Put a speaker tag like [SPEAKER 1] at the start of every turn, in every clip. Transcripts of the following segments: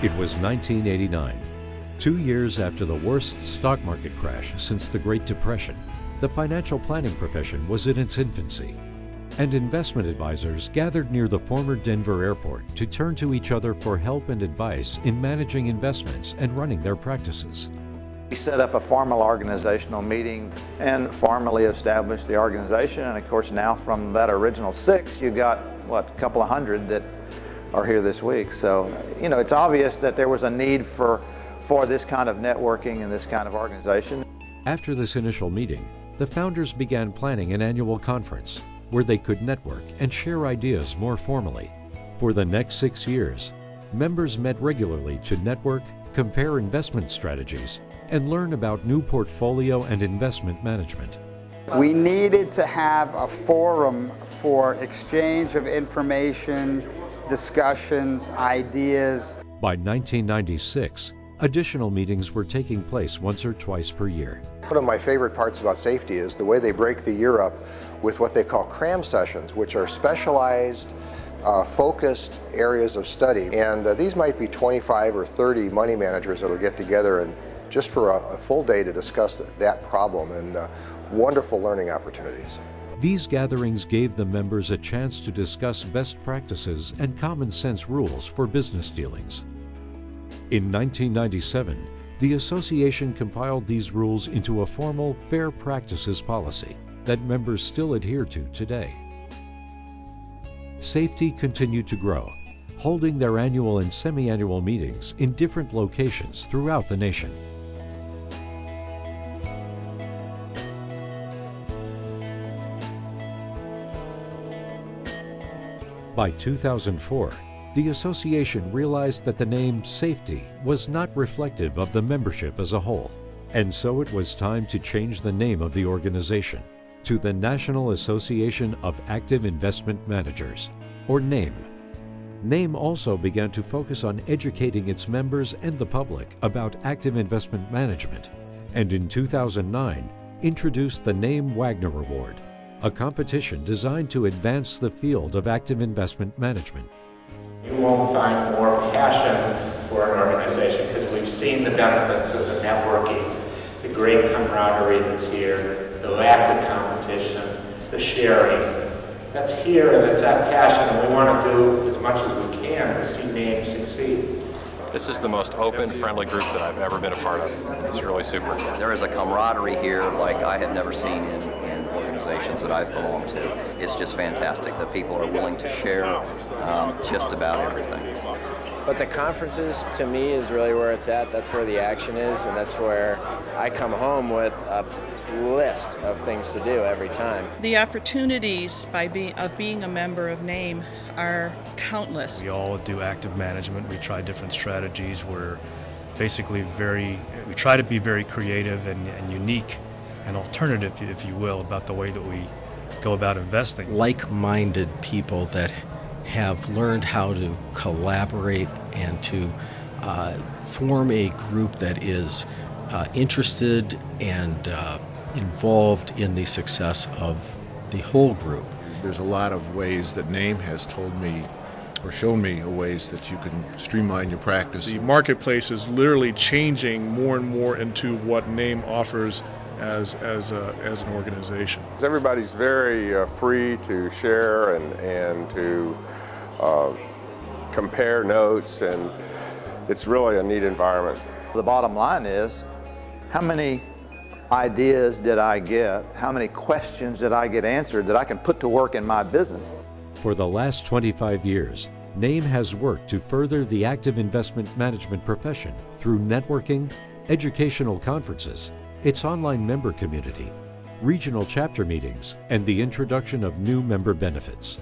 [SPEAKER 1] It was 1989, 2 years after the worst stock market crash since the Great Depression. The financial planning profession was in its infancy, and investment advisors gathered near the former Denver airport to turn to each other for help and advice in managing investments and running their practices.
[SPEAKER 2] We set up a formal organizational meeting and formally established the organization, and of course now from that original 6 you got, what, a couple of hundred that are here this week. So, you know, it's obvious that there was a need for this kind of networking and this kind of organization.
[SPEAKER 1] After this initial meeting, the founders began planning an annual conference where they could network and share ideas more formally. For the next 6 years, members met regularly to network, compare investment strategies, and learn about new portfolio and investment management.
[SPEAKER 3] We needed to have a forum for exchange of information, discussions, ideas.
[SPEAKER 1] By 1996, additional meetings were taking place once or twice per year.
[SPEAKER 4] One of my favorite parts about safety is the way they break the year up with what they call cram sessions, which are specialized, focused areas of study. And these might be 25 or 30 money managers that will get together and just for a full day to discuss that problem, and wonderful learning opportunities.
[SPEAKER 1] These gatherings gave the members a chance to discuss best practices and common sense rules for business dealings. In 1997, the association compiled these rules into a formal fair practices policy that members still adhere to today. Safety continued to grow, holding their annual and semi-annual meetings in different locations throughout the nation. By 2004, the association realized that the name Safety was not reflective of the membership as a whole, and so it was time to change the name of the organization to the National Association of Active Investment Managers, or NAIM. NAIM also began to focus on educating its members and the public about active investment management, and in 2009 introduced the NAIM Wagner Award, a competition designed to advance the field of active investment management.
[SPEAKER 5] You won't find more passion for an organization because we've seen the benefits of the networking, the great camaraderie that's here, the lack of competition, the sharing. That's here and it's that passion, and we want to do as much as we can to see NAIM succeed.
[SPEAKER 6] This is the most open, friendly group that I've ever been a part of. It's really super.
[SPEAKER 7] There is a camaraderie here like I have never seen in organizations that I've belonged to. It's just fantastic. The people are willing to share just about everything.
[SPEAKER 8] But the conferences, to me, is really where it's at. That's where the action is, and that's where I come home with a list of things to do every time.
[SPEAKER 9] The opportunities of being a member of NAIM are countless.
[SPEAKER 10] We all do active management. We try different strategies. We're basically we try to be very creative and unique and alternative, if you will, about the way that we go about investing.
[SPEAKER 11] Like-minded people that have learned how to collaborate and to form a group that is interested and involved in the success of the whole group.
[SPEAKER 12] There's a lot of ways that NAIM has told me or shown me ways that you can streamline your practice.
[SPEAKER 13] The marketplace is literally changing more and more into what NAIM offers as an organization.
[SPEAKER 14] Everybody's very free to share and to compare notes, and it's really a neat environment.
[SPEAKER 2] The bottom line is, how many ideas did I get? How many questions did I get answered that I can put to work in my business?
[SPEAKER 1] For the last 25 years, NAIM has worked to further the active investment management profession through networking, educational conferences, its online member community, regional chapter meetings, and the introduction of new member benefits.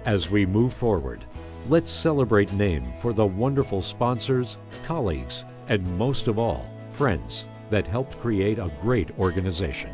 [SPEAKER 1] As we move forward, let's celebrate NAIM for the wonderful sponsors, colleagues, and most of all, friends that helped create a great organization.